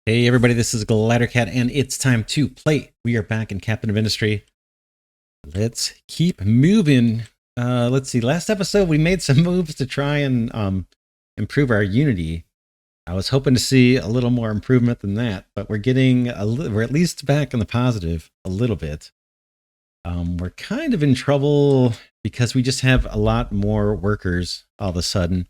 Hey everybody, this is Glidercat and it's time to play. We are back in Captain of Industry. Let's keep moving. Let's see, last episode we made some moves to try and improve our Unity. I was hoping to see a little more improvement than that, but we're at least back in the positive a little bit. We're kind of in trouble because we just have a lot more workers all of a sudden.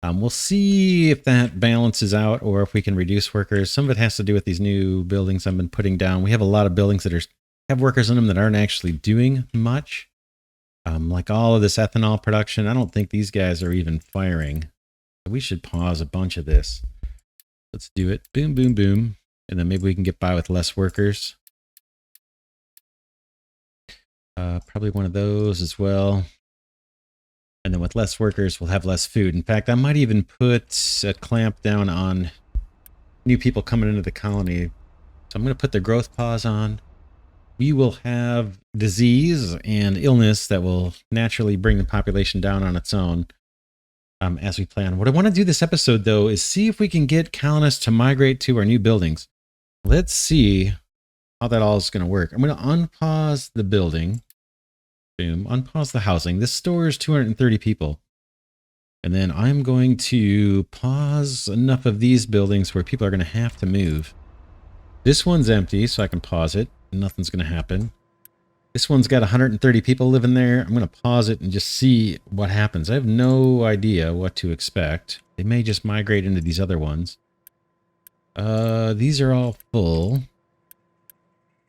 We'll see if that balances out or if we can reduce workers. Some of it has to do with these new buildings I've been putting down. We have a lot of buildings that have workers in them that aren't actually doing much. Like all of this ethanol production, I don't think these guys are even firing. We should pause a bunch of this. Let's do it. Boom, boom, boom. And then maybe we can get by with less workers. Probably one of those as well. And then with less workers, we'll have less food. In fact, I might even put a clamp down on new people coming into the colony. So I'm going to put the growth pause on. We will have disease and illness that will naturally bring the population down on its own as we plan. What I want to do this episode, though, is see if we can get colonists to migrate to our new buildings. Let's see how that all is going to work. I'm going to unpause the building. Boom, unpause the housing. This stores 230 people. And then I'm going to pause enough of these buildings where people are going to have to move. This one's empty, so I can pause it. Nothing's going to happen. This one's got 130 people living there. I'm going to pause it and just see what happens. I have no idea what to expect. They may just migrate into these other ones. These are all full.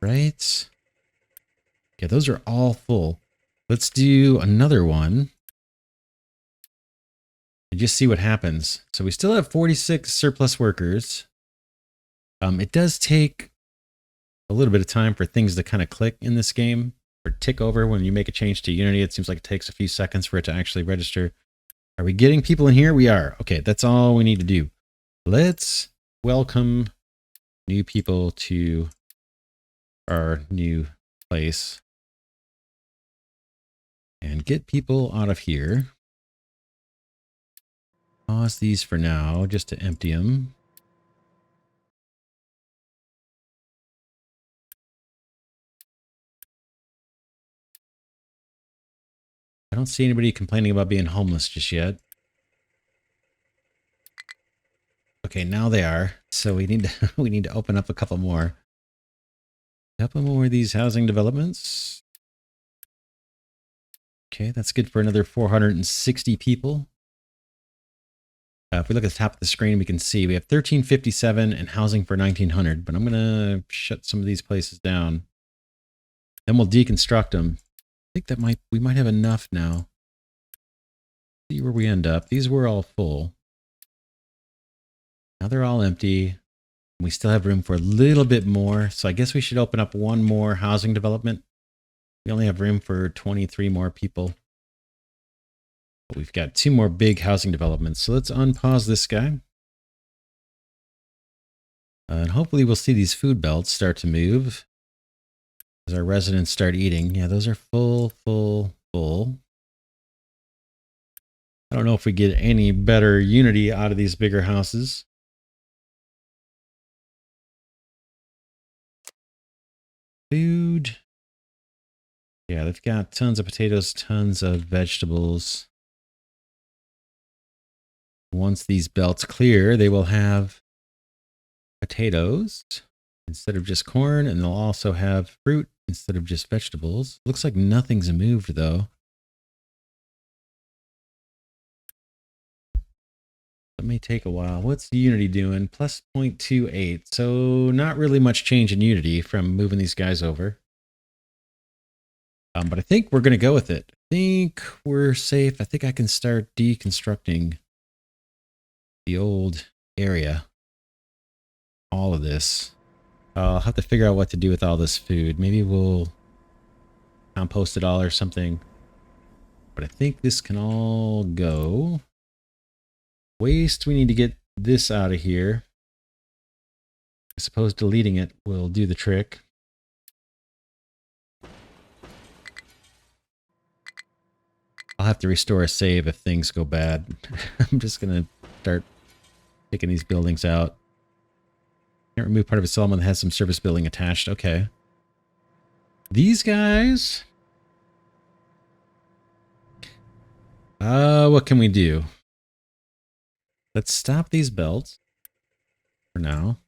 Right? Yeah, those are all full. Let's do another one and just see what happens. So we still have 46 surplus workers. It does take a little bit of time for things to kind of click in this game or tick over when you make a change to Unity. It seems like it takes a few seconds for it to actually register. Are we getting people in here? We are. Okay, that's all we need to do. Let's welcome new people to our new place. And get people out of here. Pause these for now, just to empty them. I don't see anybody complaining about being homeless just yet. Okay, now they are. So we need to open up a couple more. A couple more of these housing developments. Okay, that's good for another 460 people. If we look at the top of the screen, we can see we have 1357 and housing for 1900, but I'm going to shut some of these places down. Then we'll deconstruct them. I think we might have enough now. See where we end up. These were all full. Now they're all empty. We still have room for a little bit more, so I guess we should open up one more housing development. We only have room for 23 more people. But we've got 2 more big housing developments. So let's unpause this guy. And hopefully we'll see these food belts start to move as our residents start eating. Yeah, those are full, full, full. I don't know if we get any better Unity out of these bigger houses. Food. Yeah, they've got tons of potatoes, tons of vegetables. Once these belts clear, they will have potatoes instead of just corn, and they'll also have fruit instead of just vegetables. Looks like nothing's moved, though. That may take a while. What's Unity doing? Plus 0.28. So not really much change in Unity from moving these guys over. But I think we're going to go with it. I think we're safe. I think I can start deconstructing the old area. All of this. I'll have to figure out what to do with all this food. Maybe we'll compost it all or something. But I think this can all go. Waste, we need to get this out of here. I suppose deleting it will do the trick. I'll have to restore a save if things go bad. I'm just going to start picking these buildings out. Can't remove part of a settlement that has some service building attached. Okay. These guys. What can we do? Let's stop these belts for now.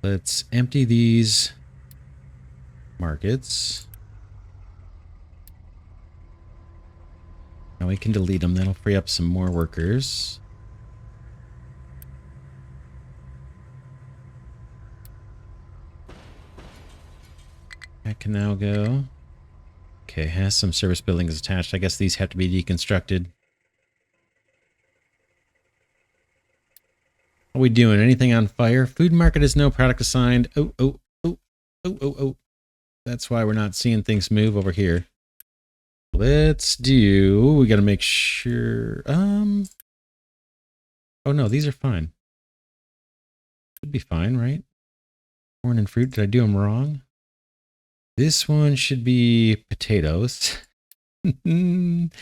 Let's empty these markets. Now we can delete them. That'll free up some more workers. That can now go. Okay, has some service buildings attached. I guess these have to be deconstructed. What are we doing? Anything on fire? Food market is no product assigned. Oh. That's why we're not seeing things move over here. Let's do... We got to make sure... Oh no, these are fine. Should be fine, right? Corn and fruit. Did I do them wrong? This one should be potatoes. Hook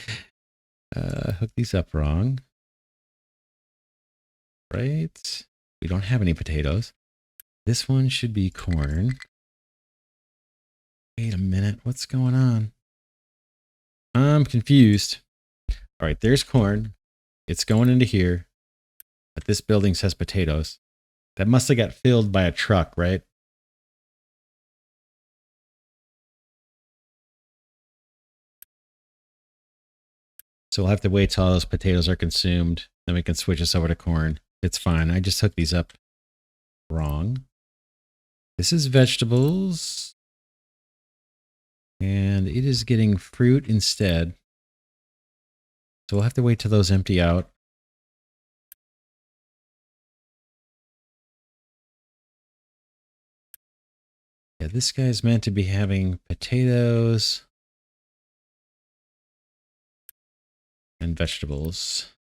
these up wrong. Right? We don't have any potatoes. This one should be corn. Wait a minute. What's going on? I'm confused. All right, there's corn. It's going into here. But this building says potatoes. That must have got filled by a truck, right? So we'll have to wait till all those potatoes are consumed. Then we can switch this over to corn. It's fine. I just hooked these up wrong. This is vegetables. And it is getting fruit instead. So we'll have to wait till those empty out. Yeah, this guy's meant to be having potatoes and vegetables.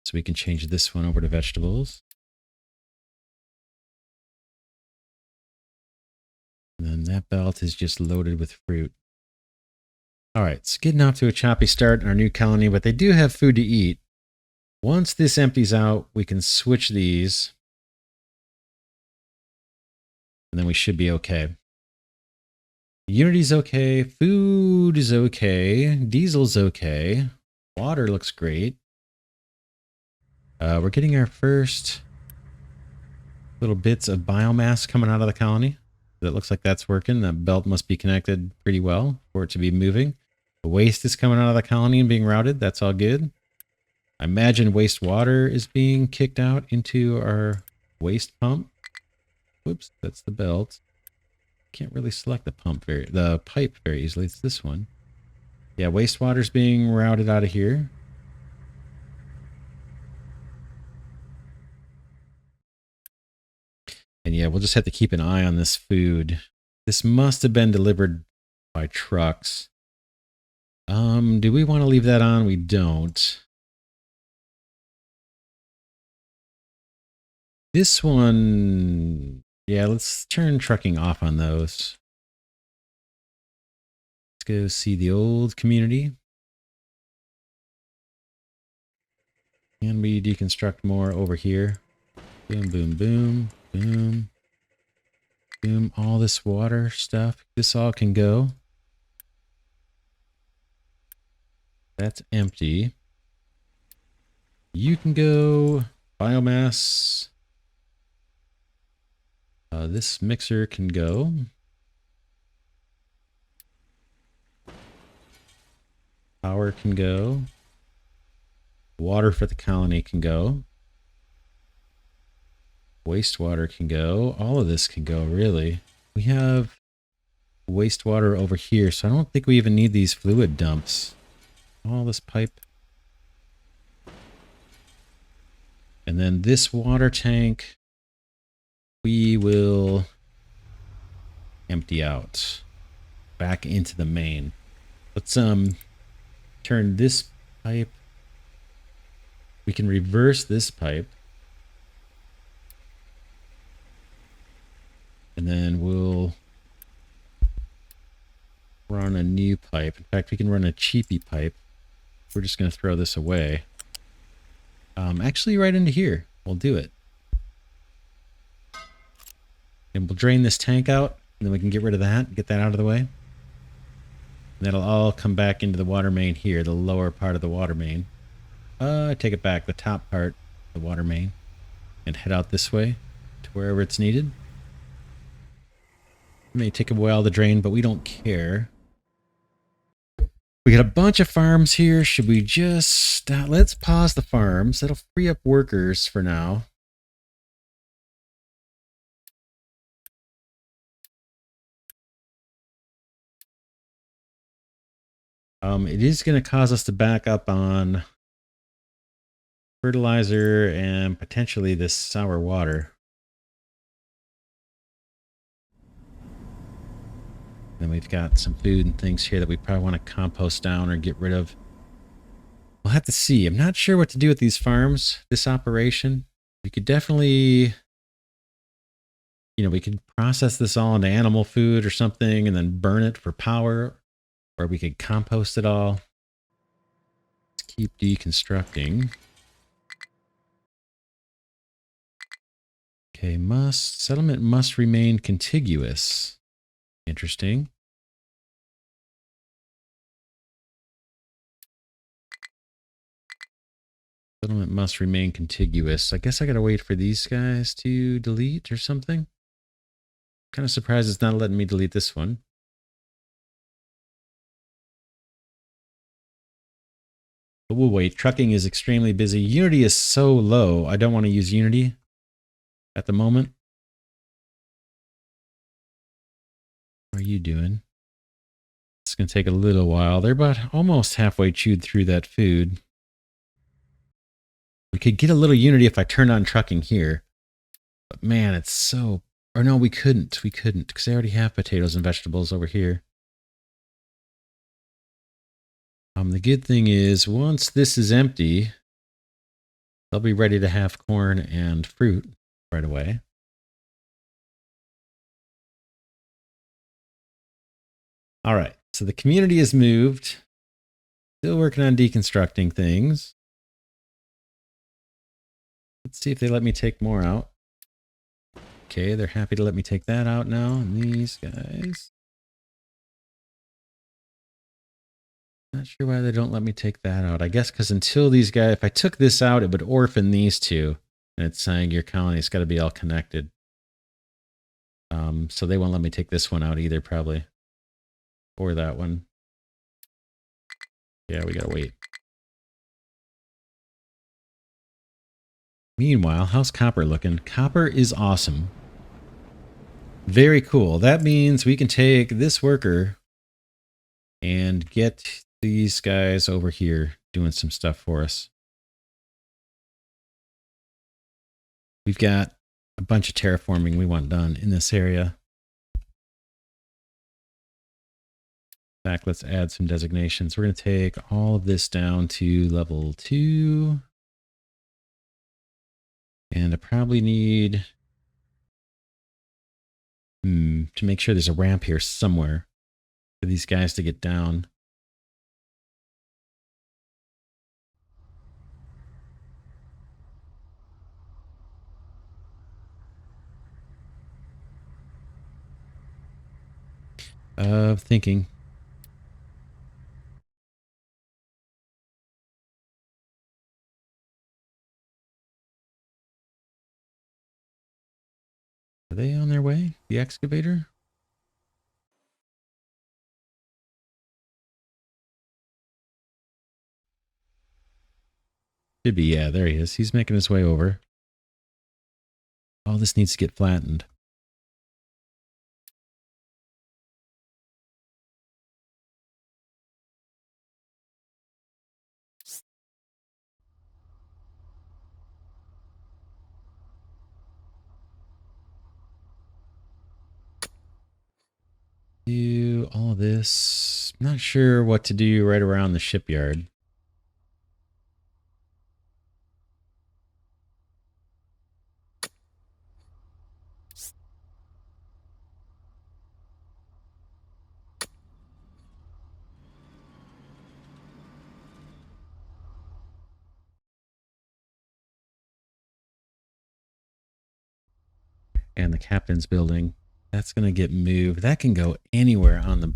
So we can change this one over to vegetables. And then that belt is just loaded with fruit. All right, it's getting off to a choppy start in our new colony, but they do have food to eat. Once this empties out, we can switch these. And then we should be okay. Unity's okay. Food is okay. Diesel's okay. Water looks great. We're getting our first little bits of biomass coming out of the colony. It looks like that's working. That belt must be connected pretty well for it to be moving. The waste is coming out of the colony and being routed. That's all good. I imagine wastewater is being kicked out into our waste pump. Whoops, that's the belt. Can't really select the pipe very easily. It's this one. Yeah, wastewater's being routed out of here. And yeah, we'll just have to keep an eye on this food. This must have been delivered by trucks. Do we want to leave that on? We don't. This one, yeah, let's turn trucking off on those. Let's go see the old community. Can we deconstruct more over here? Boom, boom, boom, boom, boom. All this water stuff. This all can go. That's empty. You can go. Biomass. This mixer can go. Power can go. Water for the colony can go. Wastewater can go. All of this can go, really. We have wastewater over here, so I don't think we even need these fluid dumps. All this pipe. And then this water tank, we will empty out back into the main. Let's turn this pipe. We can reverse this pipe. And then we'll run a new pipe. In fact, we can run a cheapy pipe. we're just going to throw this away. Actually, right into here. We'll do it. And we'll drain this tank out, and then we can get rid of that, get that out of the way. And that'll all come back into the water main here, the lower part of the water main. I take it back, the top part of the water main. And head out this way to wherever it's needed. It may take a while to drain, but we don't care. We got a bunch of farms here. Should we just... let's pause the farms. That'll free up workers for now. It is going to cause us to back up on fertilizer and potentially this sour water. Then we've got some food and things here that we probably want to compost down or get rid of. We'll have to see. I'm not sure what to do with these farms, this operation. We could definitely, you know, we could process this all into animal food or something and then burn it for power. Or we could compost it all. Let's keep deconstructing. Okay, settlement must remain contiguous. Interesting. Settlement must remain contiguous. I guess I gotta wait for these guys to delete or something. Kind of surprised it's not letting me delete this one. But we'll wait. Trucking is extremely busy. Unity is so low. I don't want to use Unity at the moment. What are you doing? It's going to take a little while. They're about almost halfway chewed through that food. We could get a little Unity if I turned on trucking here. But man, it's so... Or no, we couldn't. We couldn't because they already have potatoes and vegetables over here. The good thing is, once this is empty, they'll be ready to have corn and fruit right away. All right, so the community has moved. Still working on deconstructing things. Let's see if they let me take more out. Okay, they're happy to let me take that out now. And these guys. Not sure why they don't let me take that out. I guess because until these guys, if I took this out, it would orphan these two. And it's saying your colony's got to be all connected. So they won't let me take this one out either, probably. Or that one. Yeah, we gotta wait. Meanwhile, how's copper looking? Copper is awesome. Very cool. That means we can take this worker and get these guys over here doing some stuff for us. We've got a bunch of terraforming we want done in this area. In fact, let's add some designations. We're going to take all of this down to level 2. And I probably need to make sure there's a ramp here somewhere for these guys to get down. Thinking. Are they on their way? The excavator? Should be, yeah, there he is. He's making his way over. All this needs to get flattened. Do all this. Not sure what to do right around the shipyard. And the captain's building. That's going to get moved. That can go anywhere on the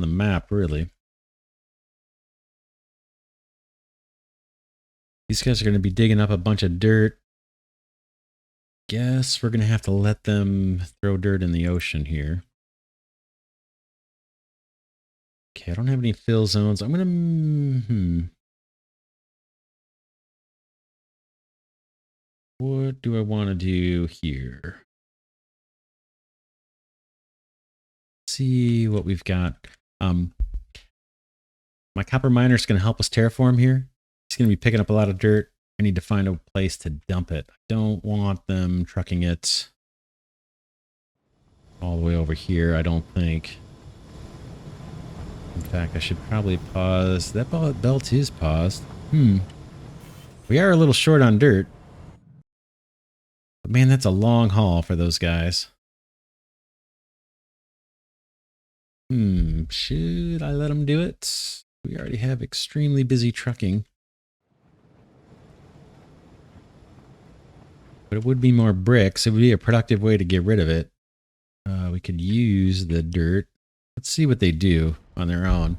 map, really. These guys are going to be digging up a bunch of dirt. Guess we're going to have to let them throw dirt in the ocean here. Okay, I don't have any fill zones. I'm going to... What do I want to do here? See what we've got. My copper miner is going to help us terraform here. He's going to be picking up a lot of dirt. I need to find a place to dump it. I don't want them trucking it all the way over here, I don't think. In fact, I should probably pause. That belt is paused. We are a little short on dirt. But man, that's a long haul for those guys. Should I let them do it? We already have extremely busy trucking. But it would be more bricks. It would be a productive way to get rid of it. We could use the dirt. Let's see what they do on their own.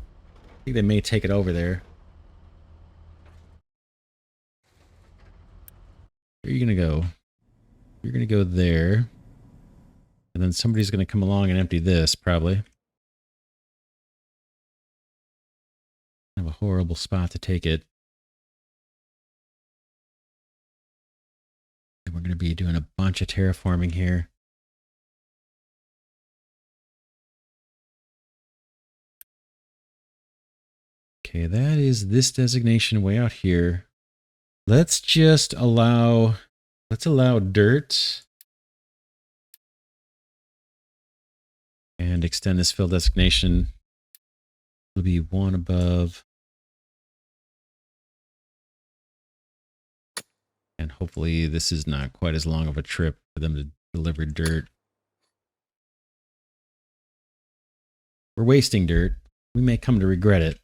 I think they may take it over there. Where are you going to go? You're going to go there. And then somebody's going to come along and empty this, probably. I have a horrible spot to take it. And we're going to be doing a bunch of terraforming here. Okay, that is this designation way out here. Let's just allow dirt and extend this fill designation. It'll be one above. And hopefully this is not quite as long of a trip for them to deliver dirt. We're wasting dirt. We may come to regret it.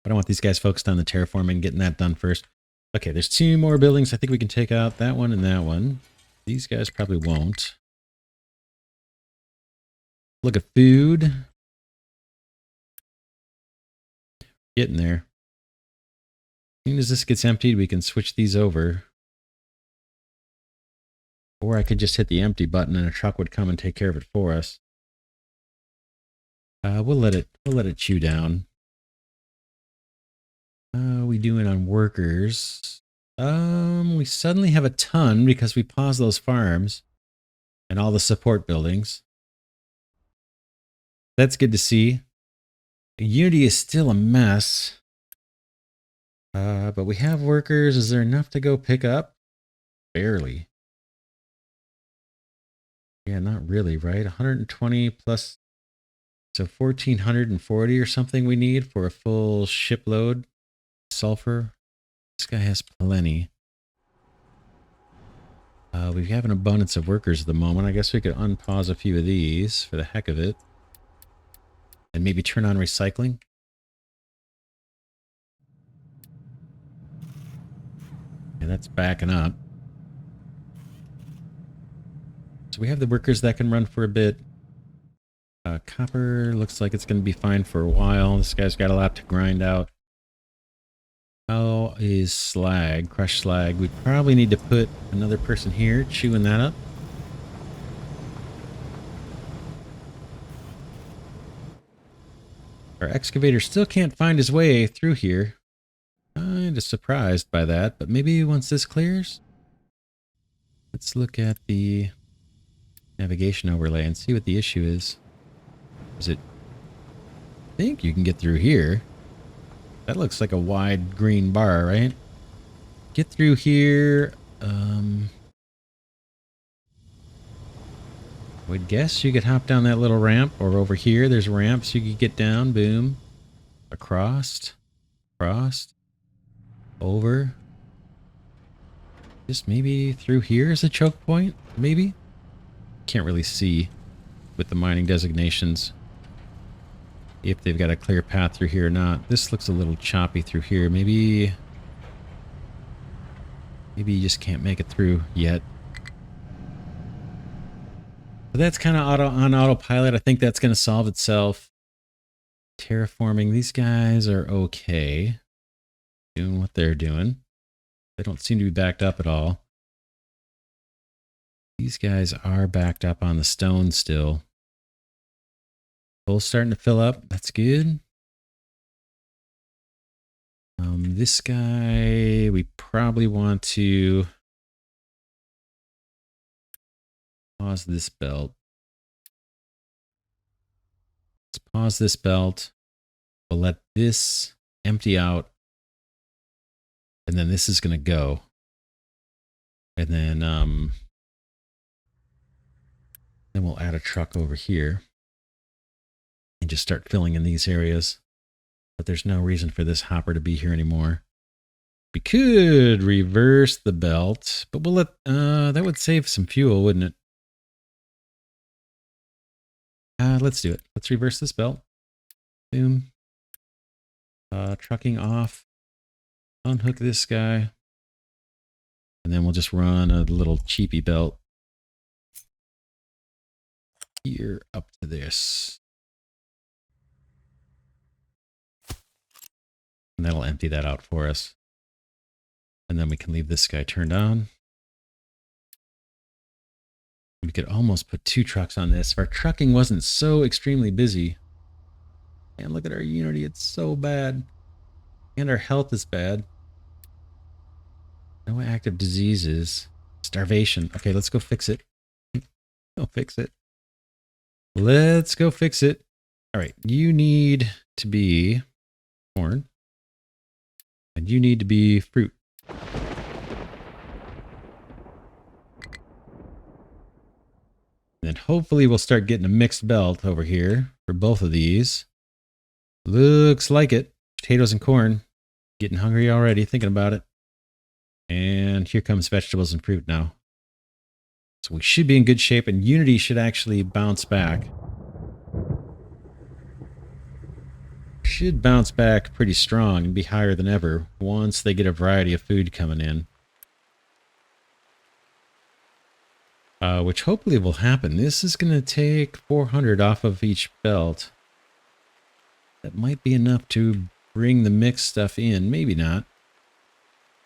But I want these guys focused on the terraforming, getting that done first. Okay, there's 2 more buildings. I think we can take out that one and that one. These guys probably won't. Look at food. Getting there. As soon as this gets emptied, we can switch these over. Or I could just hit the empty button and a truck would come and take care of it for us. We'll let it chew down. How are we doing on workers? We suddenly have a ton because we paused those farms and all the support buildings. That's good to see. Unity is still a mess. But we have workers. Is there enough to go pick up? Barely. Yeah, not really, right? 120 plus, so 1,440 or something we need for a full shipload. Sulfur. This guy has plenty. We have an abundance of workers at the moment. I guess we could unpause a few of these for the heck of it. And maybe turn on recycling. Yeah, that's backing up. So we have the workers that can run for a bit. Copper looks like it's going to be fine for a while. This guy's got a lot to grind out. How is slag? Crushed slag. We probably need to put another person here chewing that up. Our excavator still can't find his way through here. Kind of surprised by that, but maybe once this clears, let's look at the navigation overlay and see what the issue is. Is it... I think you can get through here. That looks like a wide green bar, right? Get through here. Would guess you could hop down that little ramp, or over here there's ramps you could get down. Boom. Across. Over. Just maybe through here is a choke point? Maybe? Can't really see with the mining designations if they've got a clear path through here or not. This looks a little choppy through here. Maybe Maybe you just can't make it through yet. But that's kind of on autopilot. I think that's going to solve itself. Terraforming, these guys are okay. Doing what they're doing. They don't seem to be backed up at all. These guys are backed up on the stone still. Coal's starting to fill up. That's good. This guy, we probably want to pause this belt. Let's pause this belt. We'll let this empty out. And then this is going to go. And then we'll add a truck over here. And just start filling in these areas. But there's no reason for this hopper to be here anymore. We could reverse the belt, but we'll let, that would save some fuel, wouldn't it? Let's do it. Let's reverse this belt. Boom. Trucking off. Unhook this guy. And then we'll just run a little cheapy belt here up to this. And that'll empty that out for us. And then we can leave this guy turned on. We could almost put 2 trucks on this if our trucking wasn't so extremely busy. And look at our Unity, it's so bad. And our health is bad. No active diseases. Starvation. Okay, let's go fix it. Go fix it. Let's go fix it. All right, you need to be corn. And you need to be fruit. And then hopefully we'll start getting a mixed belt over here for both of these. Looks like it. Potatoes and corn. Getting hungry already thinking about it. And here comes vegetables and fruit now. So we should be in good shape, and Unity should actually bounce back. Should bounce back pretty strong and be higher than ever once they get a variety of food coming in. Which hopefully will happen. This is going to take 400 off of each belt. That might be enough to bring the mixed stuff in. Maybe not.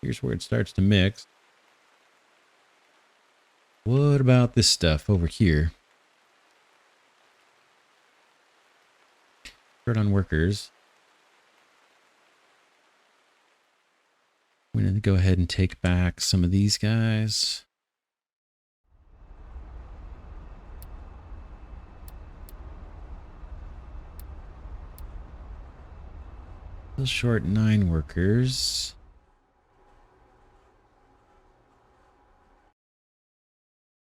Here's where it starts to mix. What about this stuff over here? Start on workers. We're going to go ahead and take back some of these guys. Still short 9 workers.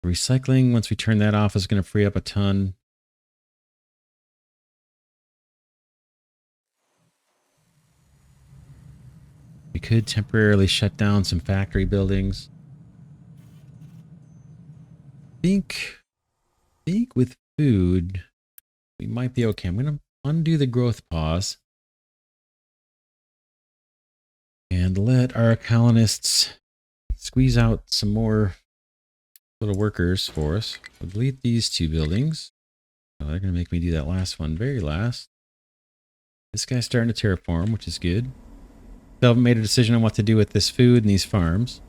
Recycling, once we turn that off, is going to free up a ton. We could temporarily shut down some factory buildings. I think with food, we might be okay. I'm going to undo the growth pause. And let our colonists squeeze out some more little workers for us. We'll delete these 2 buildings. Oh, they're going to make me do that last one, very last. This guy's starting to terraform, which is good. Still haven't made a decision on what to do with this food and these farms.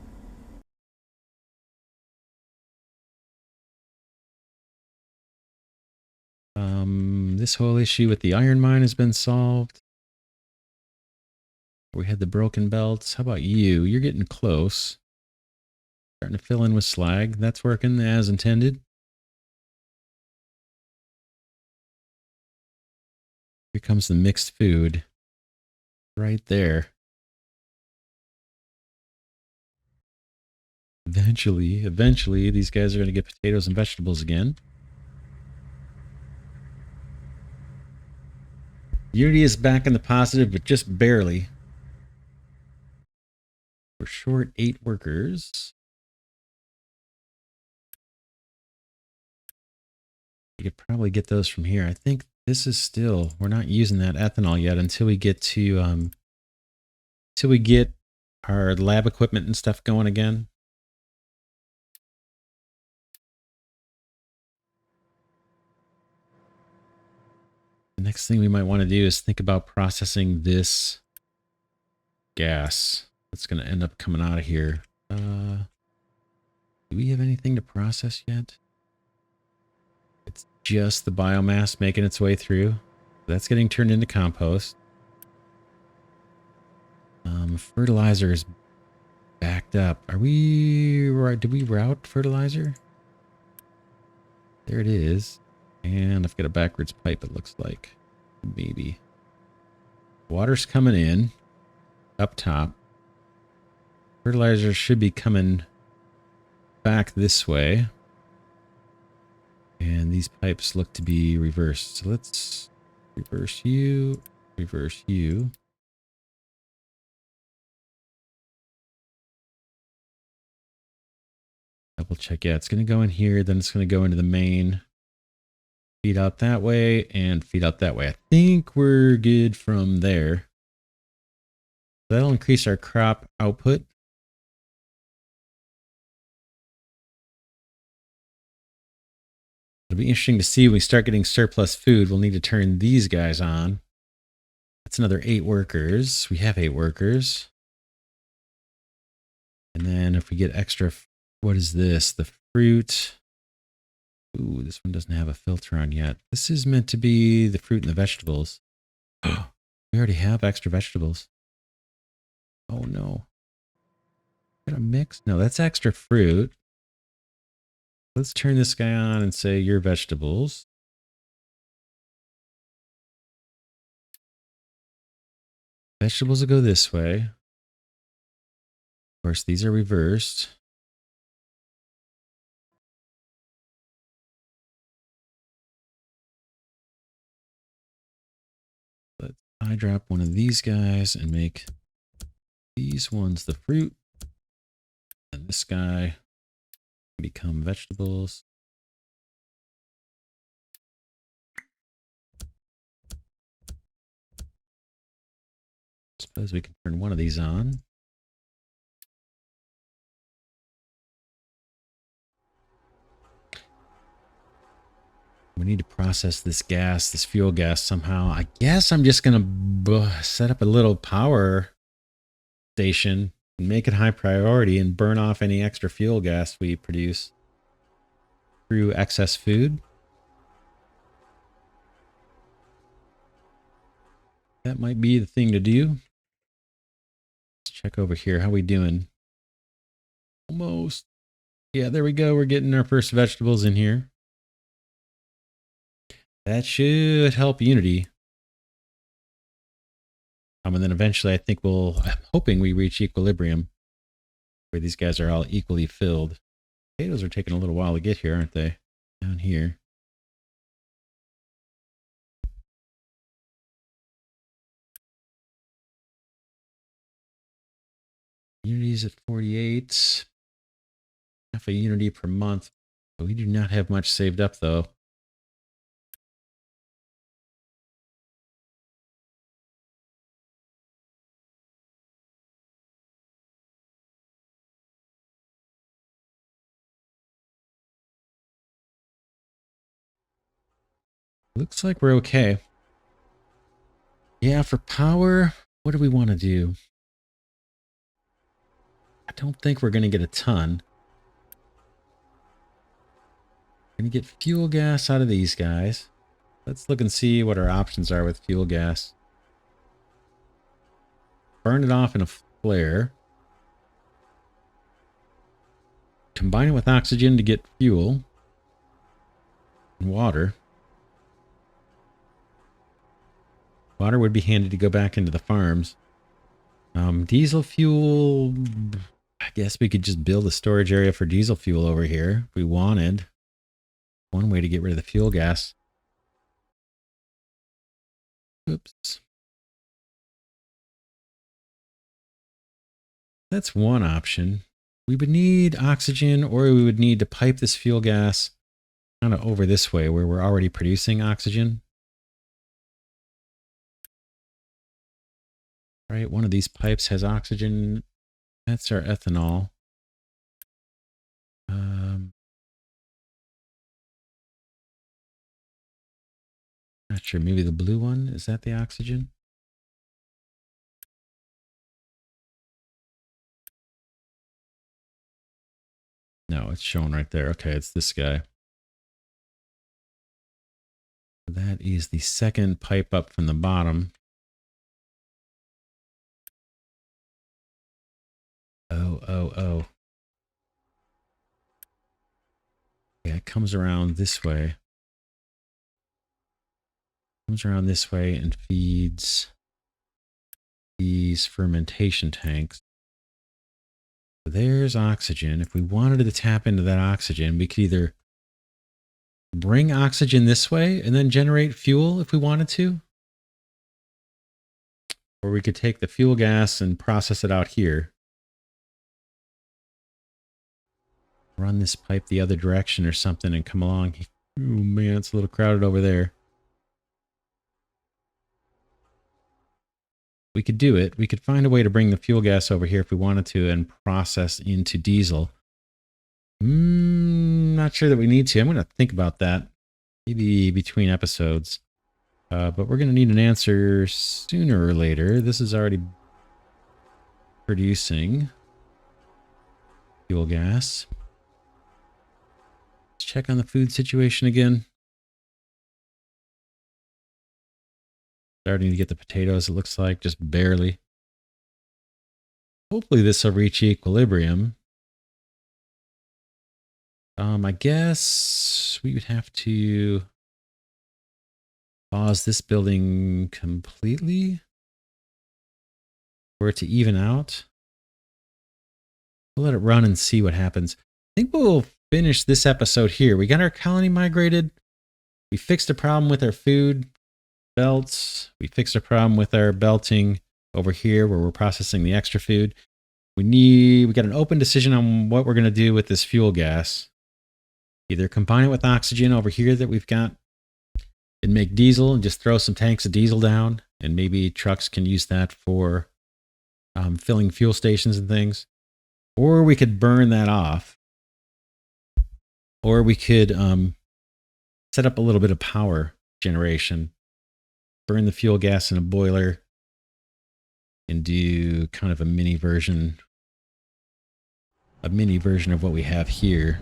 This whole issue with the iron mine has been solved. We had the broken belts. How about you? You're getting close. Starting to fill in with slag. That's working as intended. Here comes the mixed food. Right there. Eventually, these guys are going to get potatoes and vegetables again. Unity is back in the positive, but just barely. We're short 8 workers. You could probably get those from here. I think this is still, we're not using that ethanol yet until we get to, our lab equipment and stuff going again? The next thing we might want to do is think about processing this gas that's going to end up coming out of here. Do we have anything to process yet? It's just the biomass making its way through. That's getting turned into compost. Fertilizer is backed up. Are we right? Did we route fertilizer? There it is. And I've got a backwards pipe, it looks like. Maybe. Water's coming in up top. Fertilizer should be coming back this way. And these pipes look to be reversed. So let's reverse you, reverse you. Double check. Yeah, it's going to go in here. Then it's going to go into the main. Feed out that way and feed out that way. I think we're good from there. That'll increase our crop output. It'll be interesting to see when we start getting surplus food. We'll need to turn these guys on. That's another 8 workers. We have 8 workers. And then if we get extra, what is this? The fruit. Ooh, this one doesn't have a filter on yet. This is meant to be the fruit and the vegetables. We already have extra vegetables. Oh no. Got a mix? No, that's extra fruit. Let's turn this guy on and say your vegetables. Vegetables will go this way. Of course, these are reversed. Let's eye drop one of these guys and make these ones the fruit. And this guy become vegetables. Suppose we can turn one of these on. We need to process this gas, this fuel gas somehow. I guess I'm just going to set up a little power station and make it high priority and burn off any extra fuel gas we produce through excess food. That might be the thing to do. Let's check over here. How we doing? Almost. Yeah, there we go. We're getting our first vegetables in here. That should help Unity. And then eventually I think I'm hoping we reach equilibrium where these guys are all equally filled. Potatoes are taking a little while to get here, aren't they? Down here. Unity's at 48. Half a unity per month. But we do not have much saved up though. Looks like we're okay. Yeah, for power, what do we want to do? I don't think we're going to get a ton. We're going to get fuel gas out of these guys. Let's look and see what our options are with fuel gas. Burn it off in a flare. Combine it with oxygen to get fuel and water. Water would be handy to go back into the farms. Diesel fuel, I guess we could just build a storage area for diesel fuel over here if we wanted. One way to get rid of the fuel gas. Oops. That's one option. We would need oxygen, or we would need to pipe this fuel gas kind of over this way where we're already producing oxygen. Right, one of these pipes has oxygen That's our ethanol. Not sure. Maybe the blue one. Is that the oxygen? No, it's shown right there. Okay, it's this guy. That is the second pipe up from the bottom. Oh. Yeah, it comes around this way. Comes around this way and feeds these fermentation tanks. So there's oxygen. If we wanted to tap into that oxygen, we could either bring oxygen this way and then generate fuel if we wanted to. Or we could take the fuel gas and process it out here. Run this pipe the other direction or something and come along. Oh man, it's a little crowded over there. We could do it. We could find a way to bring the fuel gas over here if we wanted to and process into diesel. Not sure that we need to. I'm going to think about that. Maybe between episodes. But we're going to need an answer sooner or later. This is already producing fuel gas. Let's check on the food situation again. Starting to get the potatoes, it looks like, just barely. Hopefully this will reach equilibrium. I guess we would have to pause this building completely for it to even out. We'll let it run and see what happens. I think we'll finish this episode here. We got our colony migrated. We fixed a problem with our food belts. We fixed a problem with our belting over here where we're processing the extra food. We got an open decision on what we're going to do with this fuel gas. Either combine it with oxygen over here that we've got and make diesel and just throw some tanks of diesel down, and maybe trucks can use that for filling fuel stations and things. Or we could burn that off. Or we could set up a little bit of power generation, burn the fuel gas in a boiler, and do kind of a mini version of what we have here.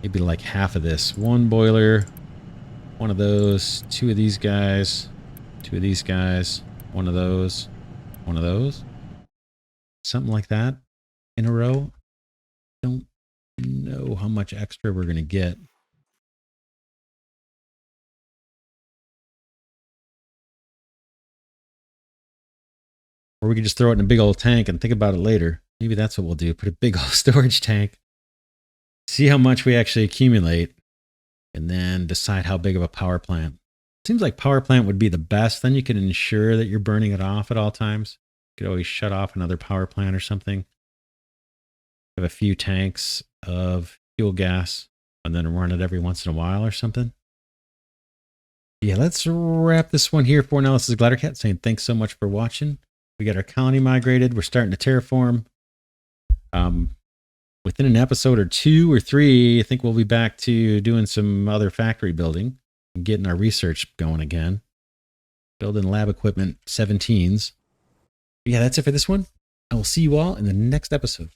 Maybe like half of this. One boiler, one of those, two of these guys, two of these guys, one of those, one of those. Something like that in a row. Don't know how much extra we're going to get. Or we could just throw it in a big old tank and think about it later. Maybe that's what we'll do. Put a big old storage tank. See how much we actually accumulate. And then decide how big of a power plant. Seems like power plant would be the best. Then you can ensure that you're burning it off at all times. You could always shut off another power plant or something. Have a few tanks of fuel gas and then run it every once in a while or something. Yeah, let's wrap this one here for now. This is Glidercat saying thanks so much for watching. We got our colony migrated. We're starting to terraform. Within an episode or 2 or 3, I think we'll be back to doing some other factory building and getting our research going again. Building lab equipment 17s. Yeah, that's it for this one. I will see you all in the next episode.